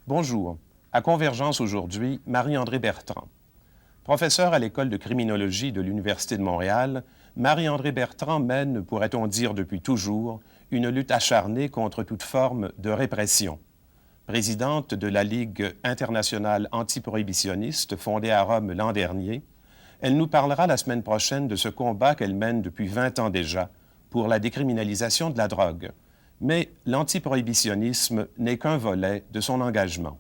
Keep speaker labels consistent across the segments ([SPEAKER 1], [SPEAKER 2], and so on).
[SPEAKER 1] Bonjour. À Convergence aujourd'hui, Marie-Andrée Bertrand. Professeure à l'École de criminologie de l'Université de Montréal, Marie-Andrée Bertrand mène, pourrait-on dire depuis toujours, une lutte acharnée contre toute forme de répression. Présidente de la Ligue internationale antiprohibitionniste fondée à Rome l'an dernier, elle nous parlera la semaine prochaine de ce combat qu'elle mène depuis 20 ans déjà pour la décriminalisation de la drogue. Mais l'antiprohibitionnisme n'est qu'un volet de son engagement.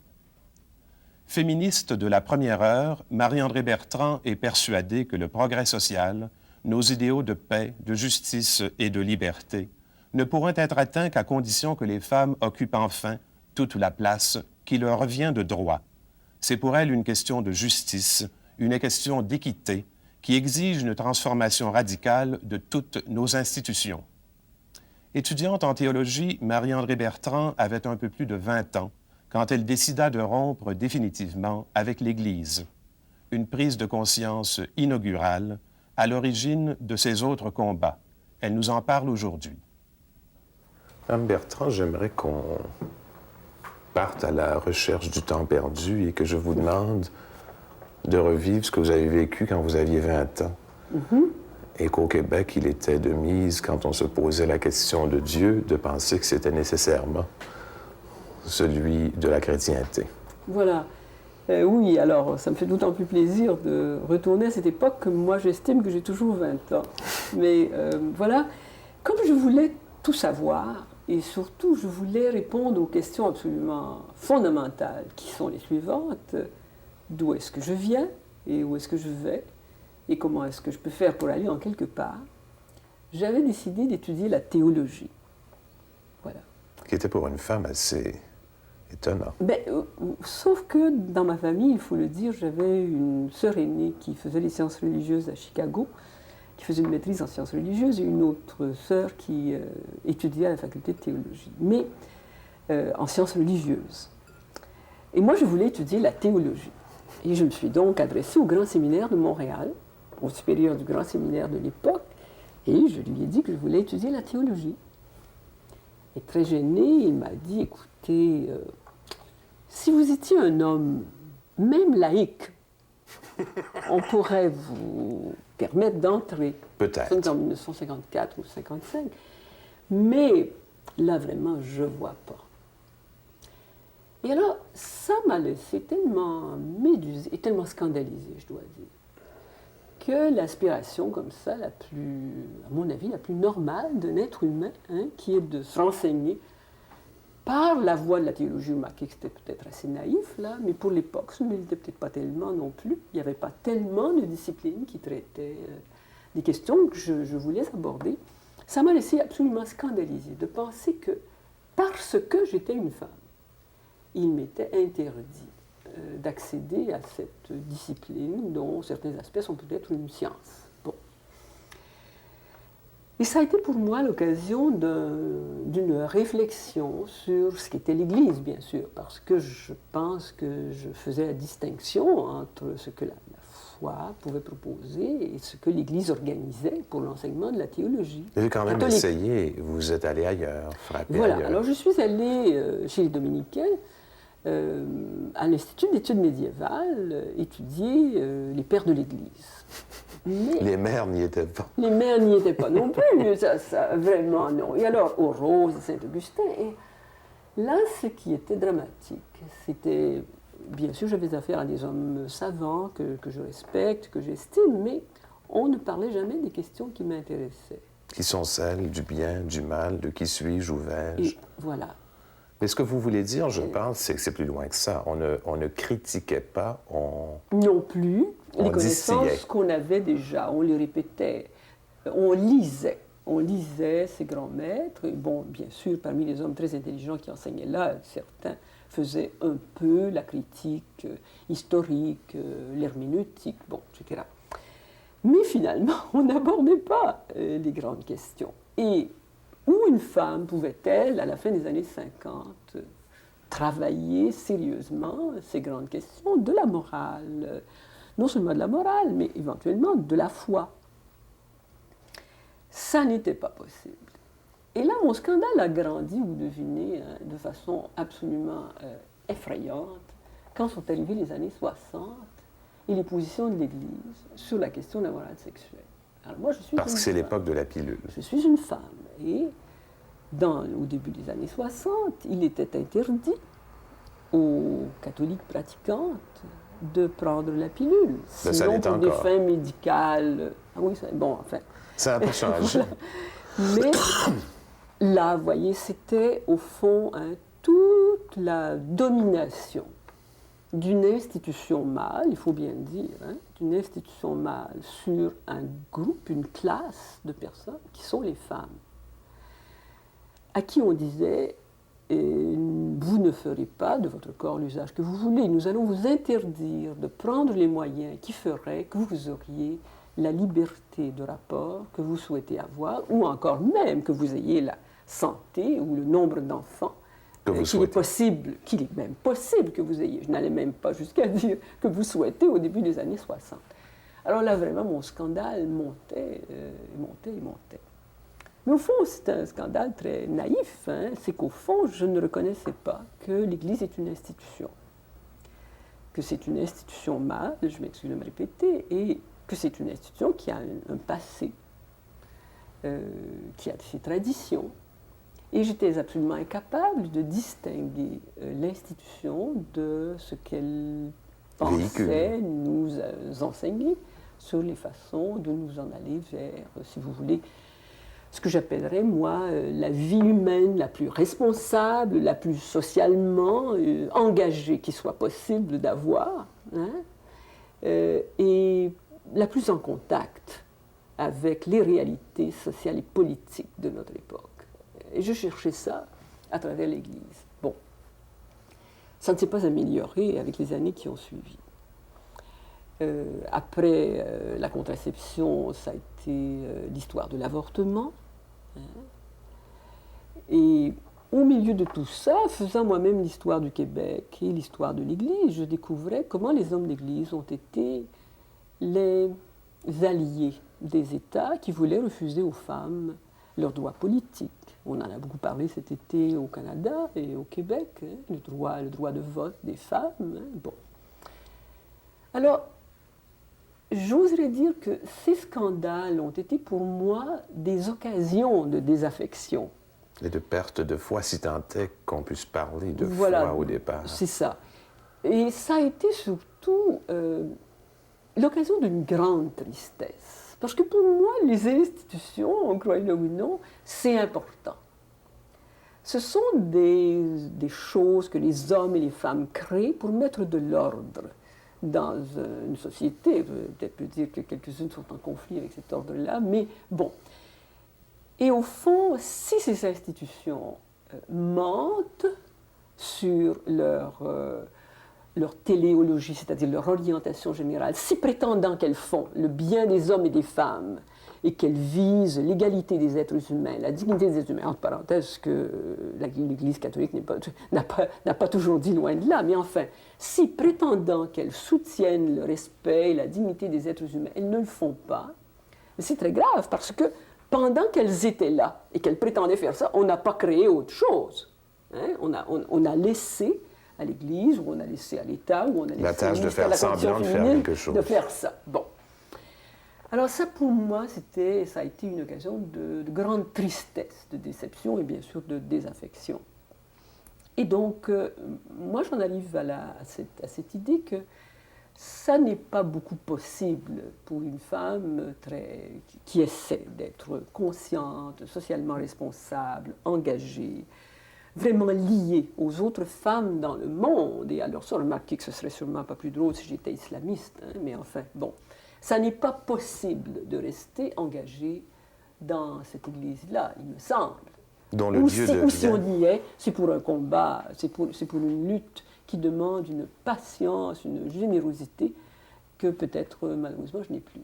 [SPEAKER 1] Féministe de la première heure, Marie-Andrée Bertrand est persuadée que le progrès social, nos idéaux de paix, de justice et de liberté ne pourront être atteints qu'à condition que les femmes occupent enfin toute la place qui leur revient de droit. C'est pour elle une question de justice, une question d'équité qui exige une transformation radicale de toutes nos institutions. Étudiante en théologie, Marie-Andrée Bertrand avait un peu plus de 20 ans quand elle décida de rompre définitivement avec l'Église. Une prise de conscience inaugurale à l'origine de ses autres combats. Elle nous en parle aujourd'hui.
[SPEAKER 2] Madame Bertrand, j'aimerais qu'on parte à la recherche du temps perdu et que je vous demande de revivre ce que vous avez vécu quand vous aviez 20 ans. Et qu'au Québec, il était de mise, quand on se posait la question de Dieu, de penser que c'était nécessairement celui de la chrétienté.
[SPEAKER 3] Voilà. Oui, alors, ça me fait d'autant plus plaisir de retourner à cette époque que moi, j'estime que j'ai toujours 20 ans. Mais voilà, comme je voulais tout savoir, et surtout, je voulais répondre aux questions absolument fondamentales, qui sont les suivantes. D'où est-ce que je viens et où est-ce que je vais? Et comment est-ce que je peux faire pour aller en quelque part, j'avais décidé d'étudier la théologie. Voilà.
[SPEAKER 2] Qui était pour une femme assez étonnant.
[SPEAKER 3] Sauf que dans ma famille, il faut le dire, j'avais une sœur aînée qui faisait les sciences religieuses à Chicago, qui faisait une maîtrise en sciences religieuses, et une autre sœur qui étudiait à la faculté de théologie, mais en sciences religieuses. Et moi, je voulais étudier la théologie. Et je me suis donc adressée au Grand Séminaire de Montréal, au supérieur du Grand Séminaire de l'époque, et je lui ai dit que je voulais étudier la théologie. Et très gêné, il m'a dit, écoutez, si vous étiez un homme, même laïque, on pourrait vous permettre d'entrer.
[SPEAKER 2] Peut-être.
[SPEAKER 3] C'est en 1954 ou 1955. Mais là, vraiment, je ne vois pas. Et alors, ça m'a laissé tellement médusée et tellement scandalisée, je dois dire, que l'aspiration comme ça, à mon avis, la plus normale d'un être humain, qui est de se renseigner par la voie de la théologie remarquée, que c'était peut-être assez naïf, là, mais pour l'époque, ce n'était peut-être pas tellement non plus. Il n'y avait pas tellement de disciplines qui traitaient des questions que je voulais aborder. Ça m'a laissé absolument scandalisée de penser que, parce que j'étais une femme, il m'était interdit d'accéder à cette discipline dont certains aspects sont peut-être une science. Bon. Et ça a été pour moi l'occasion d'une réflexion sur ce qu'était l'Église, bien sûr, parce que je pense que je faisais la distinction entre ce que la foi pouvait proposer et ce que l'Église organisait pour l'enseignement de la théologie.
[SPEAKER 2] Vous avez quand même essayé, vous êtes allé ailleurs, frappé
[SPEAKER 3] voilà,
[SPEAKER 2] ailleurs.
[SPEAKER 3] Alors je suis allée chez les Dominicains, à l'Institut d'études médiévales, étudier les pères de l'Église. Mais
[SPEAKER 2] les mères n'y étaient pas.
[SPEAKER 3] Les mères n'y étaient pas non plus, ça, vraiment non. Et alors, aux Roses, Saint-Augustin, et là, ce qui était dramatique, c'était, bien sûr, j'avais affaire à des hommes savants que je respecte, que j'estime, mais on ne parlait jamais des questions qui m'intéressaient.
[SPEAKER 2] Qui sont celles du bien, du mal, de qui suis-je, où vais-je.
[SPEAKER 3] Et voilà.
[SPEAKER 2] Mais ce que vous voulez dire, je pense, c'est que c'est plus loin que ça. On ne critiquait pas,
[SPEAKER 3] non plus. Les connaissances
[SPEAKER 2] distillait.
[SPEAKER 3] qu'on avait déjà, on les répétait, on lisait. On lisait ces grands maîtres. Et bon, bien sûr, parmi les hommes très intelligents qui enseignaient là, certains faisaient un peu la critique historique, l'herméneutique, bon, etc. Mais finalement, on n'abordait pas les grandes questions. Et où une femme pouvait-elle, à la fin des années 50, travailler sérieusement ces grandes questions de la morale, non seulement de la morale, mais éventuellement de la foi. Ça n'était pas possible. Et là, mon scandale a grandi, vous devinez, de façon absolument effrayantes quand sont arrivées les années 60 et les positions de l'Église sur la question de la morale sexuelle. Alors moi, je suis
[SPEAKER 2] Parce que c'est l'époque de la pilule.
[SPEAKER 3] Je suis une femme et au début des années 60, il était interdit aux catholiques pratiquantes de prendre la pilule. Sinon, pour des fins médicales. Ah oui, bon, enfin.
[SPEAKER 2] Ça n'a pas changé.
[SPEAKER 3] Mais là, vous voyez, c'était au fond toute la domination d'une institution mâle, il faut bien dire, d'une institution mâle sur un groupe, une classe de personnes qui sont les femmes, à qui on disait vous ne ferez pas de votre corps l'usage que vous voulez, nous allons vous interdire de prendre les moyens qui feraient que vous auriez la liberté de rapport que vous souhaitez avoir, ou encore même que vous ayez la santé ou le nombre d'enfants qu'il est même possible que vous ayez. Je n'allais même pas jusqu'à dire que vous souhaitez au début des années 60. Alors là, vraiment, mon scandale montait, montait et montait. Mais au fond, c'est un scandale très naïf. C'est qu'au fond, je ne reconnaissais pas que l'Église est une institution. Que c'est une institution mâle, je m'excuse de me répéter, et que c'est une institution qui a un passé, qui a ses traditions. Et j'étais absolument incapable de distinguer l'institution de ce qu'elle pensait nous enseigner sur les façons de nous en aller vers, si vous voulez, ce que j'appellerais, moi, la vie humaine la plus responsable, la plus socialement engagée qu'il soit possible d'avoir, et la plus en contact avec les réalités sociales et politiques de notre époque. Et je cherchais ça à travers l'Église. Bon, ça ne s'est pas amélioré avec les années qui ont suivi. Après la contraception, ça a été l'histoire de l'avortement. Et au milieu de tout ça, faisant moi-même l'histoire du Québec et l'histoire de l'Église, je découvrais comment les hommes d'Église ont été les alliés des États qui voulaient refuser aux femmes leurs droits politiques. On en a beaucoup parlé cet été au Canada et au Québec, le droit de vote des femmes. Bon. Alors, j'oserais dire que ces scandales ont été pour moi des occasions de désaffection.
[SPEAKER 2] Et de perte de foi, si tant est qu'on puisse parler de foi au départ.
[SPEAKER 3] C'est ça. Et ça a été surtout l'occasion d'une grande tristesse. Parce que pour moi, les institutions, croyez-le ou non, c'est important. Ce sont des choses que les hommes et les femmes créent pour mettre de l'ordre dans une société. Peut-être peut dire que quelques-unes sont en conflit avec cet ordre-là, mais bon. Et au fond, si ces institutions mentent sur leur téléologie, c'est-à-dire leur orientation générale, si prétendant qu'elles font le bien des hommes et des femmes et qu'elles visent l'égalité des êtres humains, la dignité des êtres humains, entre parenthèses, que l'Église catholique n'a pas toujours dit loin de là, mais enfin, si prétendant qu'elles soutiennent le respect et la dignité des êtres humains, elles ne le font pas, c'est très grave parce que pendant qu'elles étaient là et qu'elles prétendaient faire ça, on n'a pas créé autre chose. On a laissé à l'Église, ou on a laissé à l'État, ou on a laissé
[SPEAKER 2] la tâche de faire semblant de faire quelque chose.
[SPEAKER 3] De faire ça. Bon. Alors ça, pour moi, ça a été une occasion de grande tristesse, de déception et bien sûr de désaffection. Et donc, moi, j'en arrive à cette idée que ça n'est pas beaucoup possible pour une femme qui essaie d'être consciente, socialement responsable, engagée, vraiment liée aux autres femmes dans le monde. Et alors ça, remarquez que ce serait sûrement pas plus drôle si j'étais islamiste, mais enfin, bon. Ça n'est pas possible de rester engagée dans cette église-là, il me semble.
[SPEAKER 2] Dont le Dieu devient...
[SPEAKER 3] Ou si on y est, c'est pour un combat, c'est pour une lutte qui demande une patience, une générosité que peut-être, malheureusement, je n'ai plus.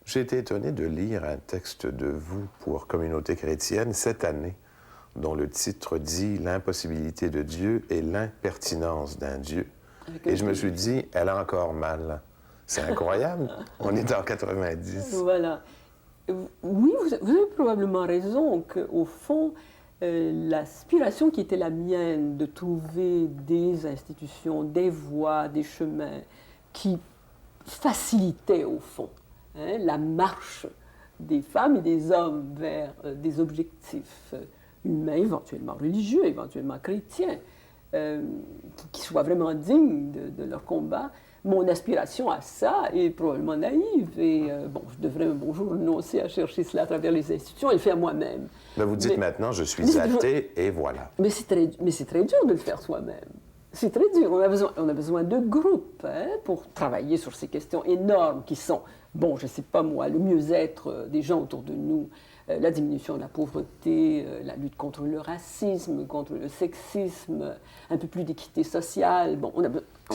[SPEAKER 2] J'ai été étonné de lire un texte de vous pour Communauté chrétienne cette année, dont le titre dit « L'impossibilité de Dieu et l'impertinence d'un Dieu ». Et je me suis dit, elle a encore mal. C'est incroyable, on est en 90.
[SPEAKER 3] Voilà. Oui, vous avez probablement raison qu'au fond, l'aspiration qui était la mienne de trouver des institutions, des voies, des chemins qui facilitaient au fond la marche des femmes et des hommes vers des objectifs humains, éventuellement religieux, éventuellement chrétiens, qui soient vraiment dignes de leur combat. Mon aspiration à ça est probablement naïve et je devrais un bon jour renoncer à chercher cela à travers les institutions et le faire moi-même.
[SPEAKER 2] Là, vous dites maintenant, je suis athée et voilà.
[SPEAKER 3] Mais c'est très dur de le faire soi-même. C'est très dur. On a besoin de groupes pour travailler sur ces questions énormes qui sont, je ne sais pas moi, le mieux-être des gens autour de nous, la diminution de la pauvreté, la lutte contre le racisme, contre le sexisme, un peu plus d'équité sociale. On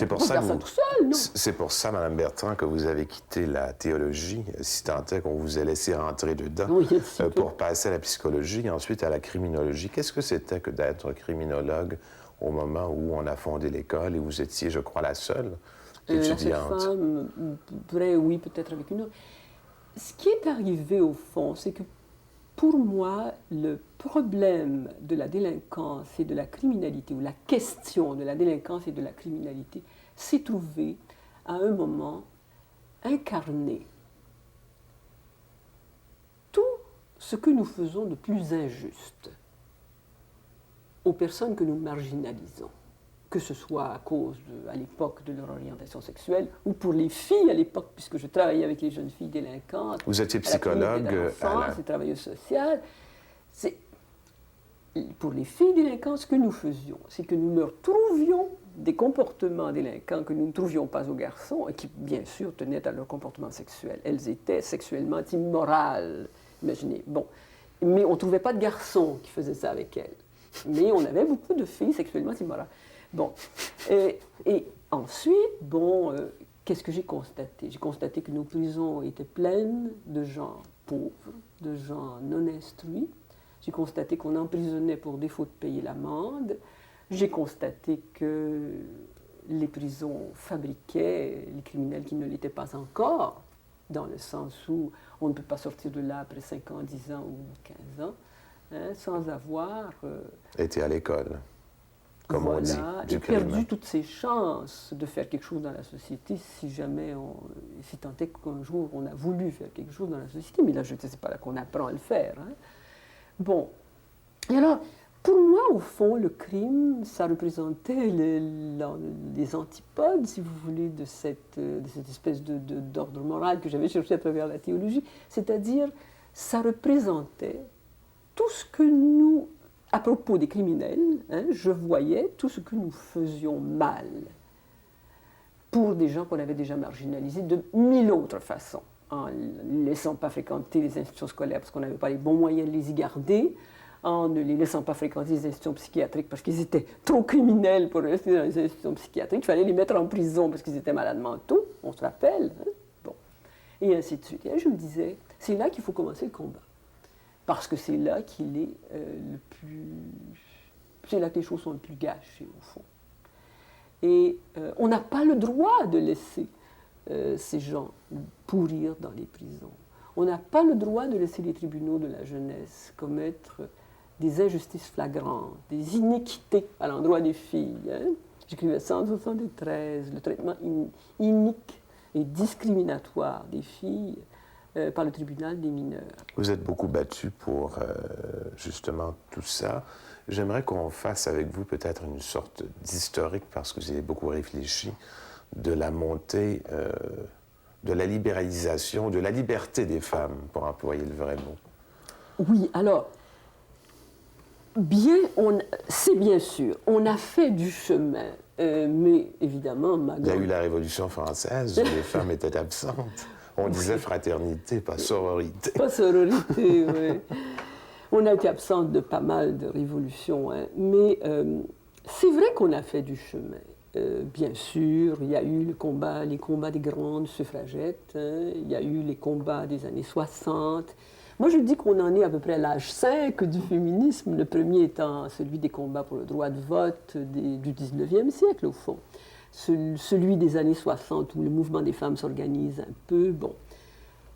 [SPEAKER 3] peut faire ça tout seul, non?
[SPEAKER 2] C'est pour ça, Mme Bertrand, que vous avez quitté la théologie, si tant est qu'on vous ait laissé rentrer dedans, pour passer à la psychologie et ensuite à la criminologie. Qu'est-ce que c'était que d'être criminologue au moment où on a fondé l'école et vous étiez, je crois, la seule étudiante?
[SPEAKER 3] La seule femme, oui, peut-être avec une autre. Ce qui est arrivé, au fond, c'est que pour moi, le problème de la délinquance et de la criminalité, ou la question de la délinquance et de la criminalité, s'est trouvé à un moment incarné. Tout ce que nous faisons de plus injuste aux personnes que nous marginalisons, que ce soit à cause, à l'époque, de leur orientation sexuelle, ou pour les filles à l'époque, puisque je travaillais avec les jeunes filles délinquantes.
[SPEAKER 2] Vous étiez psychologue
[SPEAKER 3] et travailleuse sociale. Pour les filles délinquantes, ce que nous faisions, c'est que nous leur trouvions des comportements délinquants que nous ne trouvions pas aux garçons, et qui, bien sûr, tenaient à leur comportement sexuel. Elles étaient sexuellement immorales, imaginez. Mais on ne trouvait pas de garçons qui faisaient ça avec elles. Mais on avait beaucoup de filles sexuellement immorales. Et ensuite, qu'est-ce que j'ai constaté? J'ai constaté que nos prisons étaient pleines de gens pauvres, de gens non instruits. J'ai constaté qu'on emprisonnait pour défaut de payer l'amende. J'ai constaté que les prisons fabriquaient les criminels qui ne l'étaient pas encore, dans le sens où on ne peut pas sortir de là après 5 ans, 10 ans ou 15 ans, sans avoir...
[SPEAKER 2] été à l'école. Comme on dit,
[SPEAKER 3] et perdu toutes ses chances de faire quelque chose dans la société si jamais si tant est qu'un jour on a voulu faire quelque chose dans la société, mais là je ne sais pas là qu'on apprend à le faire. Et alors, pour moi, au fond, le crime, ça représentait les antipodes, si vous voulez, de cette espèce d'ordre moral que j'avais cherché à travers la théologie, c'est-à-dire, ça représentait tout ce que nous... À propos des criminels, je voyais tout ce que nous faisions mal pour des gens qu'on avait déjà marginalisés de 1000 autres façons, en ne les laissant pas fréquenter les institutions scolaires parce qu'on n'avait pas les bons moyens de les y garder, en ne les laissant pas fréquenter les institutions psychiatriques parce qu'ils étaient trop criminels pour rester dans les institutions psychiatriques, il fallait les mettre en prison parce qu'ils étaient malades mentaux, on se rappelle, et ainsi de suite. Et là, je me disais, c'est là qu'il faut commencer le combat. Parce que c'est là qu'il est c'est là que les choses sont le plus gâchées, au fond. Et on n'a pas le droit de laisser ces gens pourrir dans les prisons. On n'a pas le droit de laisser les tribunaux de la jeunesse commettre des injustices flagrantes, des iniquités à l'endroit des filles. J'écrivais ça en 1973, le traitement inique et discriminatoire des filles par le tribunal des mineurs.
[SPEAKER 2] Vous êtes beaucoup battu pour justement tout ça. J'aimerais qu'on fasse avec vous peut-être une sorte d'historique, parce que vous avez beaucoup réfléchi, de la montée, de la libéralisation, de la liberté des femmes, pour employer le vrai mot.
[SPEAKER 3] Oui, alors, c'est bien sûr, on a fait du chemin, mais évidemment...
[SPEAKER 2] Il y a eu la Révolution française où les femmes étaient absentes. On disait fraternité, pas sororité.
[SPEAKER 3] Pas sororité, oui. On a été absente de pas mal de révolutions, mais c'est vrai qu'on a fait du chemin. Bien sûr, il y a eu les combats des grandes suffragettes, il y a eu les combats des années 60. Moi, je dis qu'on en est à peu près à l'âge 5 du féminisme, le premier étant celui des combats pour le droit de vote du 19e siècle, au fond. Celui des années 60, où le mouvement des femmes s'organise un peu.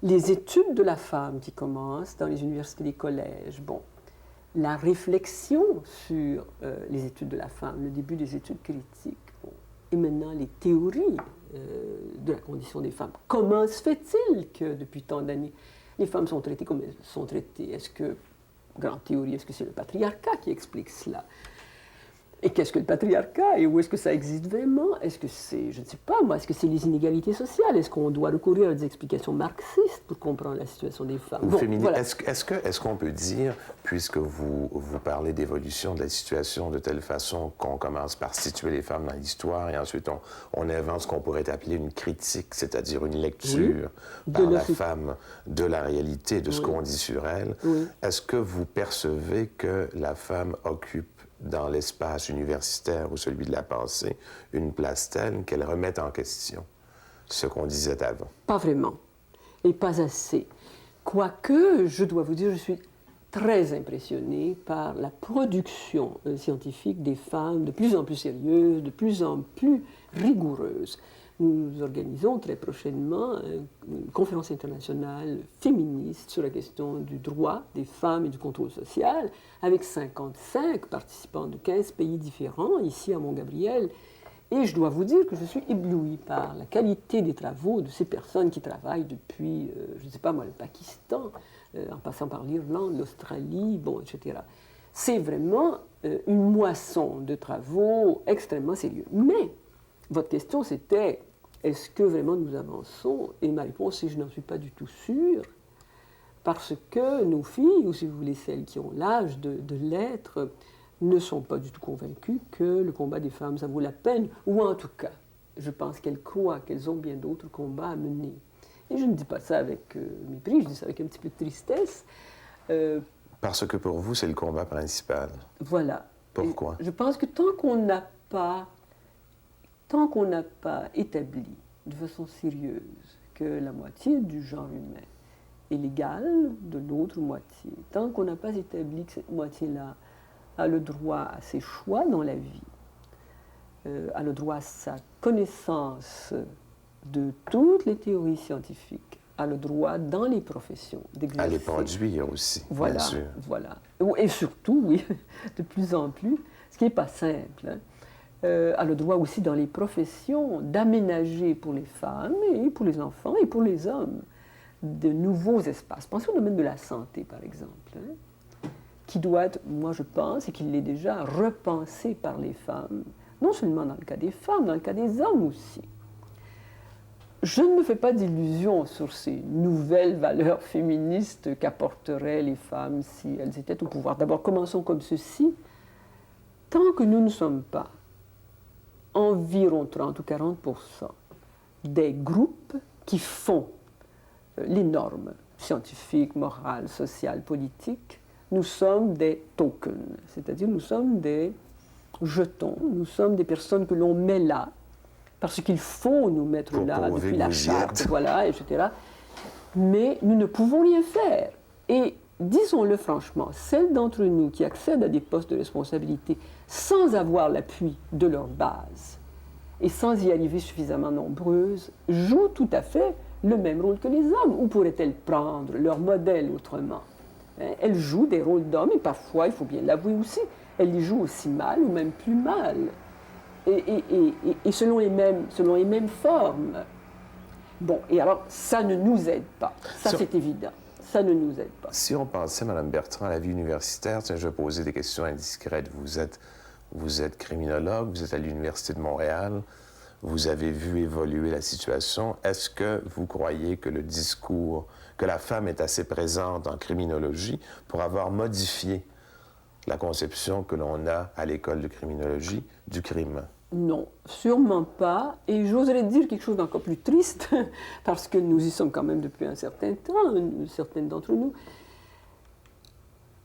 [SPEAKER 3] Les études de la femme qui commencent dans les universités, les collèges, la réflexion sur les études de la femme, le début des études critiques, bon, et maintenant les théories de la condition des femmes. Comment se fait-il que depuis tant d'années, les femmes sont traitées comme elles sont traitées? Est-ce que, grande théorie, est-ce que c'est le patriarcat qui explique cela? Et qu'est-ce que le patriarcat et où est-ce que ça existe vraiment? Est-ce que c'est, je ne sais pas moi, est-ce que c'est les inégalités sociales? Est-ce qu'on doit recourir à des explications marxistes pour comprendre la situation des femmes?
[SPEAKER 2] Bon,
[SPEAKER 3] voilà.
[SPEAKER 2] Est-ce qu'on peut dire, puisque vous parlez d'évolution de la situation de telle façon qu'on commence par situer les femmes dans l'histoire et ensuite on invente ce qu'on pourrait appeler une critique, c'est-à-dire une lecture par la femme de la réalité, de ce qu'on dit sur elle, est-ce que vous percevez que la femme occupe dans l'espace universitaire ou celui de la pensée, une place telle qu'elle remette en question ce qu'on disait avant?
[SPEAKER 3] Pas vraiment, et pas assez. Quoique, je dois vous dire, je suis très impressionnée par la production scientifique des femmes, de plus en plus sérieuses, de plus en plus rigoureuses. Nous organisons très prochainement une conférence internationale féministe sur la question du droit des femmes et du contrôle social, avec 55 participants de 15 pays différents, ici à Mont-Gabriel. Et je dois vous dire que je suis éblouie par la qualité des travaux de ces personnes qui travaillent depuis, je ne sais pas moi, le Pakistan, en passant par l'Irlande, l'Australie, bon, etc. C'est vraiment une moisson de travaux extrêmement sérieux. Mais votre question, c'était, est-ce que vraiment nous avançons? Et ma réponse est, je n'en suis pas du tout sûre, parce que nos filles, ou si vous voulez celles qui ont l'âge de l'être, ne sont pas du tout convaincues que le combat des femmes, ça vaut la peine, ou en tout cas, je pense qu'elles croient qu'elles ont bien d'autres combats à mener. Et je ne dis pas ça avec mépris, je dis ça avec un petit peu de tristesse.
[SPEAKER 2] Parce que pour vous, c'est le combat principal.
[SPEAKER 3] Voilà.
[SPEAKER 2] Pourquoi?
[SPEAKER 3] Et je pense que tant qu'on n'a pas établi de façon sérieuse que la moitié du genre humain est l'égale de l'autre moitié, tant qu'on n'a pas établi que cette moitié-là a le droit à ses choix dans la vie, a le droit à sa connaissance de toutes les théories scientifiques, a le droit dans les professions d'exercer.
[SPEAKER 2] À les produire aussi,
[SPEAKER 3] voilà,
[SPEAKER 2] bien sûr.
[SPEAKER 3] Voilà. Et surtout, oui, de plus en plus, ce qui n'est pas simple, hein, a le droit aussi dans les professions d'aménager pour les femmes et pour les enfants et pour les hommes de nouveaux espaces. Pensez au domaine de la santé, par exemple, hein, qui doit être, moi je pense, et qui l'est déjà, repensé par les femmes, non seulement dans le cas des femmes, dans le cas des hommes aussi. Je ne me fais pas d'illusions sur ces nouvelles valeurs féministes qu'apporteraient les femmes si elles étaient au pouvoir. D'abord, commençons comme ceci. Tant que nous ne sommes pas environ 30 ou 40% des groupes qui font les normes scientifiques, morales, sociales, politiques, nous sommes des tokens, c'est-à-dire nous sommes des jetons, nous sommes des personnes que l'on met là, parce qu'il faut nous mettre là depuis la charte, voilà, etc. Mais nous ne pouvons rien faire. Et disons-le franchement, celles d'entre nous qui accèdent à des postes de responsabilité sans avoir l'appui de leur base et sans y arriver suffisamment nombreuses, jouent tout à fait le même rôle que les hommes. Ou pourraient-elles prendre leur modèle autrement? Elles jouent des rôles d'hommes et parfois, il faut bien l'avouer aussi, elles les jouent aussi mal ou même plus mal. Et selon les mêmes formes. Bon, et alors, ça ne nous aide pas. Ça, c'est évident. Ça ne nous aide pas.
[SPEAKER 2] Si on pensait, Mme Bertrand, à la vie universitaire, tiens, je vais poser des questions indiscrètes. Vous êtes criminologue, vous êtes à l'Université de Montréal, vous avez vu évoluer la situation. Est-ce que vous croyez que le discours, que la femme est assez présente en criminologie pour avoir modifié la conception que l'on a à l'école de criminologie du crime?
[SPEAKER 3] Non, sûrement pas. Et j'oserais dire quelque chose d'encore plus triste, parce que nous y sommes quand même depuis un certain temps, certaines d'entre nous.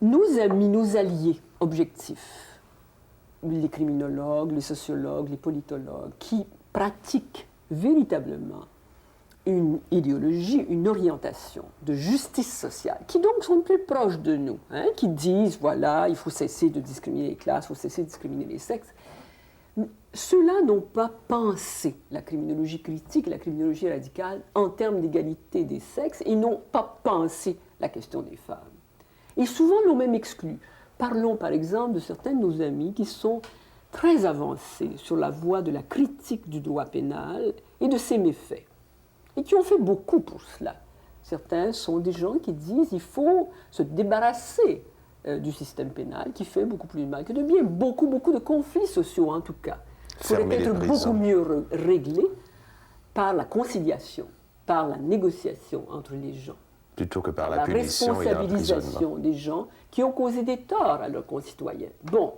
[SPEAKER 3] Nos amis, nos alliés objectifs, les criminologues, les sociologues, les politologues, qui pratiquent véritablement une idéologie, une orientation de justice sociale, qui donc sont plus proches de nous, hein, qui disent, voilà, il faut cesser de discriminer les classes, il faut cesser de discriminer les sexes. Ceux-là n'ont pas pensé la criminologie critique, la criminologie radicale en termes d'égalité des sexes et n'ont pas pensé la question des femmes. Et souvent l'ont même exclu. Parlons par exemple de certains de nos amis qui sont très avancés sur la voie de la critique du droit pénal et de ses méfaits, et qui ont fait beaucoup pour cela. Certains sont des gens qui disent qu'il faut se débarrasser du système pénal, qui fait beaucoup plus de mal que de bien, beaucoup de conflits sociaux en tout cas, pourraient être beaucoup mieux réglés par la conciliation, par la négociation entre les gens.
[SPEAKER 2] Plutôt que par la punition et
[SPEAKER 3] responsabilisation des gens qui ont causé des torts à leurs concitoyens. Bon,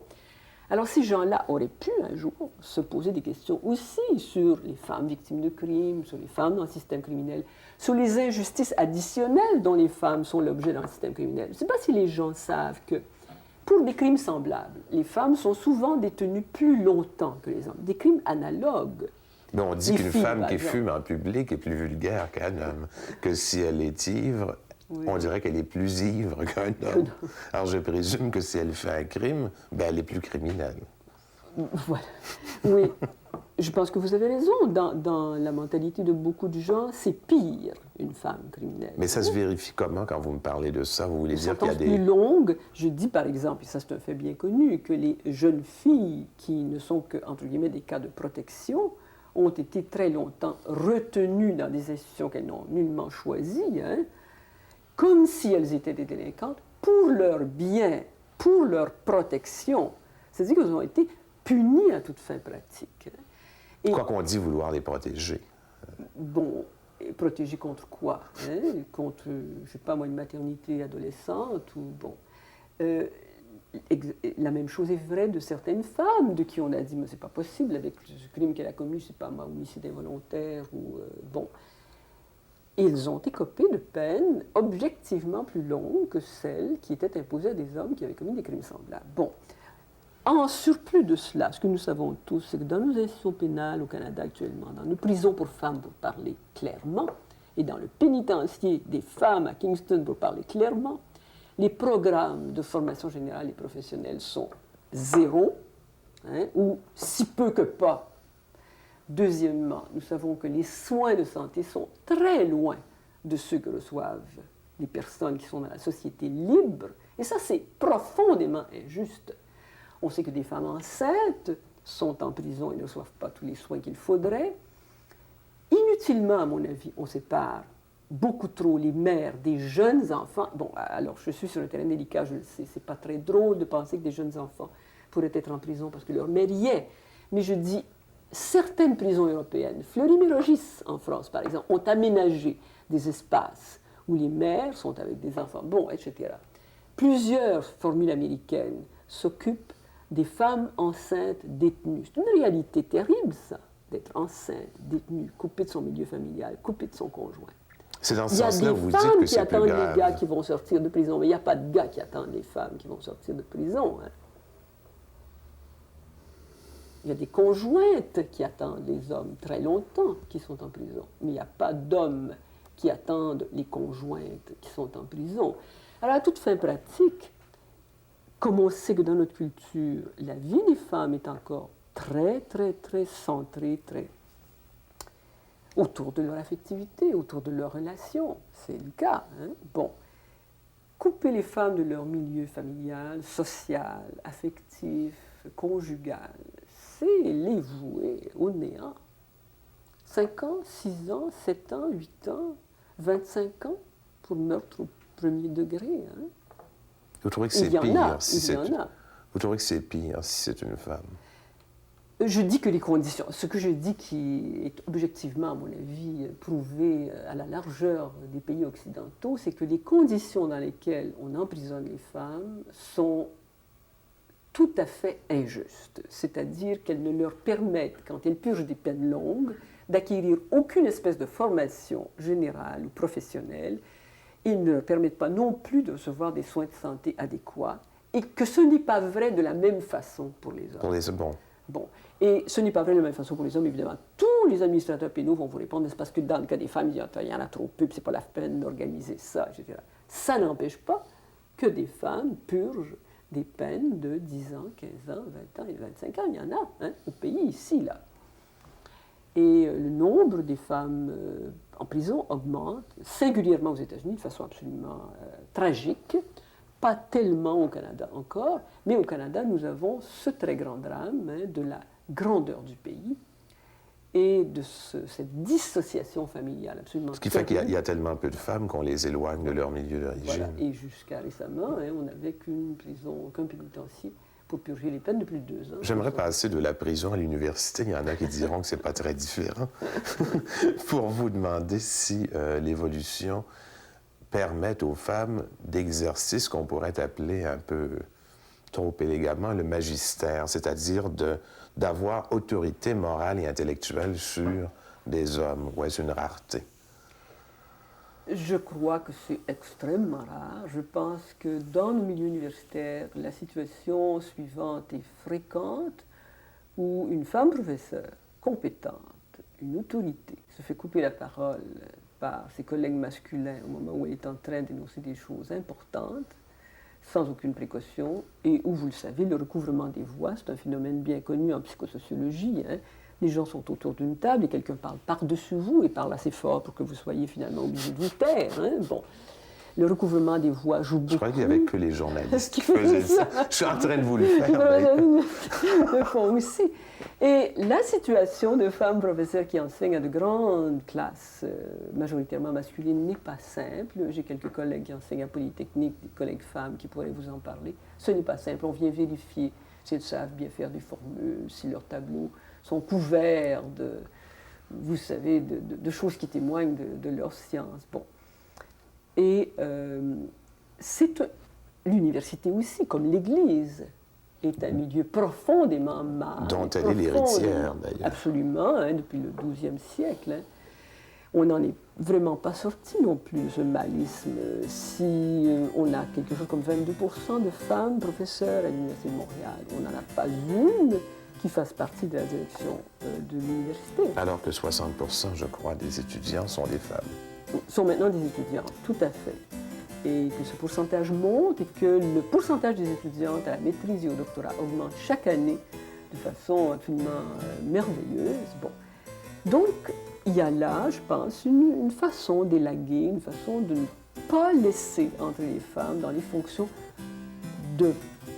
[SPEAKER 3] alors ces gens-là auraient pu un jour se poser des questions aussi sur les femmes victimes de crimes, sur les femmes dans le système criminel, sur les injustices additionnelles dont les femmes sont l'objet dans le système criminel. Je ne sais pas si les gens savent que pour des crimes semblables, les femmes sont souvent détenues plus longtemps que les hommes. Des crimes analogues.
[SPEAKER 2] Mais on dit qu'une femme qui fume en public est plus vulgaire qu'un homme, que si elle est ivre, oui, on dirait qu'elle est plus ivre qu'un homme. Alors je présume que si elle fait un crime, ben elle est plus criminelle.
[SPEAKER 3] Voilà. Oui, je pense que vous avez raison. Dans la mentalité de beaucoup de gens, c'est pire une femme criminelle.
[SPEAKER 2] Mais ça se vérifie comment quand vous me parlez de ça? Vous voulez dire qu'il y a des...
[SPEAKER 3] plus longues. Je dis par exemple, et ça c'est un fait bien connu, que les jeunes filles qui ne sont que, entre guillemets, des cas de protection, ont été très longtemps retenues dans des institutions qu'elles n'ont nullement choisies, hein, comme si elles étaient des délinquantes, pour leur bien, pour leur protection. C'est-à-dire qu'elles ont été punies à toute fin pratique.
[SPEAKER 2] Et quoi qu'on dit vouloir les protéger.
[SPEAKER 3] Bon, et protéger contre quoi, hein? Contre, je ne sais pas moi, une maternité adolescente ou bon... la même chose est vraie de certaines femmes de qui on a dit mais c'est pas possible avec ce crime qu'elle a commis, c'est pas un homicide involontaire ou bon. Ils ont écopé de peines objectivement plus longues que celles qui étaient imposées à des hommes qui avaient commis des crimes semblables. Bon. En surplus de cela, ce que nous savons tous, c'est que dans nos institutions pénales au Canada actuellement, dans nos prisons pour femmes pour parler clairement, et dans le pénitencier des femmes à Kingston pour parler clairement, les programmes de formation générale et professionnelle sont zéro, hein, ou si peu que pas. Deuxièmement, nous savons que les soins de santé sont très loin de ceux que reçoivent les personnes qui sont dans la société libre, et ça c'est profondément injuste. On sait que des femmes enceintes sont en prison et ne reçoivent pas tous les soins qu'il faudrait. Inutilement, à mon avis, on sépare beaucoup trop les mères des jeunes enfants. Bon, alors je suis sur un terrain délicat, je le sais, c'est pas très drôle de penser que des jeunes enfants pourraient être en prison parce que leur mère y est. Mais je dis, certaines prisons européennes, Fleury-Mérogis en France par exemple, ont aménagé des espaces où les mères sont avec des enfants, bon, etc. Plusieurs formules américaines s'occupent des femmes enceintes détenues. C'est une réalité terrible, ça, d'être enceinte, détenue, coupée de son milieu familial, coupée de son conjoint.
[SPEAKER 2] C'est dans ce sens-là où vous dites que c'est plus grave. Il y a des femmes qui attendent
[SPEAKER 3] les gars qui vont sortir de prison, mais il n'y a pas de gars qui attendent les femmes qui vont sortir de prison. Hein. Il y a des conjointes qui attendent les hommes très longtemps qui sont en prison, mais il n'y a pas d'hommes qui attendent les conjointes qui sont en prison. Alors, à toute fin pratique, comme on sait que dans notre culture, la vie des femmes est encore très, très, très centrée, très autour de leur affectivité, autour de leurs relations. C'est le cas. Hein? Bon. Couper les femmes de leur milieu familial, social, affectif, conjugal, c'est les vouer au néant. 5 ans, 6 ans, 7 ans, 8 ans, 25 ans pour meurtre au premier degré. Hein?
[SPEAKER 2] Vous trouvez que c'est pire si c'est Vous trouvez que c'est pire si c'est une femme?
[SPEAKER 3] Je dis que les conditions, ce que je dis qui est objectivement, à mon avis, prouvé à la largeur des pays occidentaux, c'est que les conditions dans lesquelles on emprisonne les femmes sont tout à fait injustes. C'est-à-dire qu'elles ne leur permettent, quand elles purgent des peines longues, d'acquérir aucune espèce de formation générale ou professionnelle. Ils ne leur permettent pas non plus de recevoir des soins de santé adéquats, et que ce n'est pas vrai de la même façon pour les hommes.
[SPEAKER 2] Pour les hommes,
[SPEAKER 3] bon. Et ce n'est pas vrai de la même façon pour les hommes, évidemment. Tous les administrateurs pénaux vont vous répondre, c'est parce que dans le cas des femmes, il y en a trop peu, puis c'est pas la peine d'organiser ça, etc. Ça n'empêche pas que des femmes purgent des peines de 10 ans, 15 ans, 20 ans et 25 ans. Il y en a, hein, au pays, ici, là. Et le nombre des femmes en prison augmente, singulièrement aux États-Unis, de façon absolument tragique, pas tellement au Canada encore, mais au Canada, nous avons ce très grand drame de la grandeur du pays et de cette dissociation familiale absolument.
[SPEAKER 2] Ce qui fait qu'il y a tellement peu de femmes qu'on les éloigne de leur milieu d'origine.
[SPEAKER 3] Voilà. Et jusqu'à récemment, on n'avait qu'un pénitencier pour purger les peines de plus de 2 ans.
[SPEAKER 2] J'aimerais passer de la prison à l'université. Il y en a qui diront que c'est pas très différent. Pour vous demander si l'évolution permet aux femmes d'exercer ce qu'on pourrait appeler un peu trop élégamment le magistère, c'est-à-dire d'avoir autorité morale et intellectuelle sur des hommes, ou est-ce une rareté?
[SPEAKER 3] Je crois que c'est extrêmement rare. Je pense que dans nos milieux universitaires, la situation suivante est fréquente, où une femme professeure compétente, une autorité, se fait couper la parole par ses collègues masculins au moment où elle est en train d'énoncer des choses importantes, sans aucune précaution, et où, vous le savez, le recouvrement des voix, c'est un phénomène bien connu en psychosociologie. Les gens sont autour d'une table et quelqu'un parle par-dessus vous et parle assez fort pour que vous soyez finalement obligé de vous taire. Bon. Le recouvrement des voix joue beaucoup.
[SPEAKER 2] Je crois qu'il n'y avait que les journalistes qui faisaient ça. Je suis en train de vous le faire.
[SPEAKER 3] Le font aussi. Et la situation de femmes professeurs qui enseignent à de grandes classes, majoritairement masculines, n'est pas simple. J'ai quelques collègues qui enseignent à Polytechnique, des collègues femmes qui pourraient vous en parler. Ce n'est pas simple. On vient vérifier si elles savent bien faire des formules, si leurs tableaux sont couverts de, vous savez, de choses qui témoignent de leur science. Bon. Et l'université aussi, comme l'Église, est un milieu profondément mâle.
[SPEAKER 2] Dont elle est l'héritière, d'ailleurs.
[SPEAKER 3] Absolument, depuis le XIIe siècle. On n'en est vraiment pas sorti non plus de ce mâlisme. Si on a quelque chose comme 22% de femmes professeurs à l'Université de Montréal, on n'en a pas une qui fassent partie de la direction de l'université.
[SPEAKER 2] Alors que 60%, je crois, des étudiants sont des femmes.
[SPEAKER 3] Sont maintenant des étudiants, tout à fait. Et que ce pourcentage monte et que le pourcentage des étudiantes à la maîtrise et au doctorat augmente chaque année de façon absolument merveilleuse. Bon. Donc, il y a là, je pense, une façon d'élaguer, une façon de ne pas laisser entrer les femmes dans les fonctions de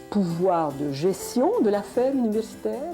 [SPEAKER 3] pouvoir de gestion de l'affaire universitaire.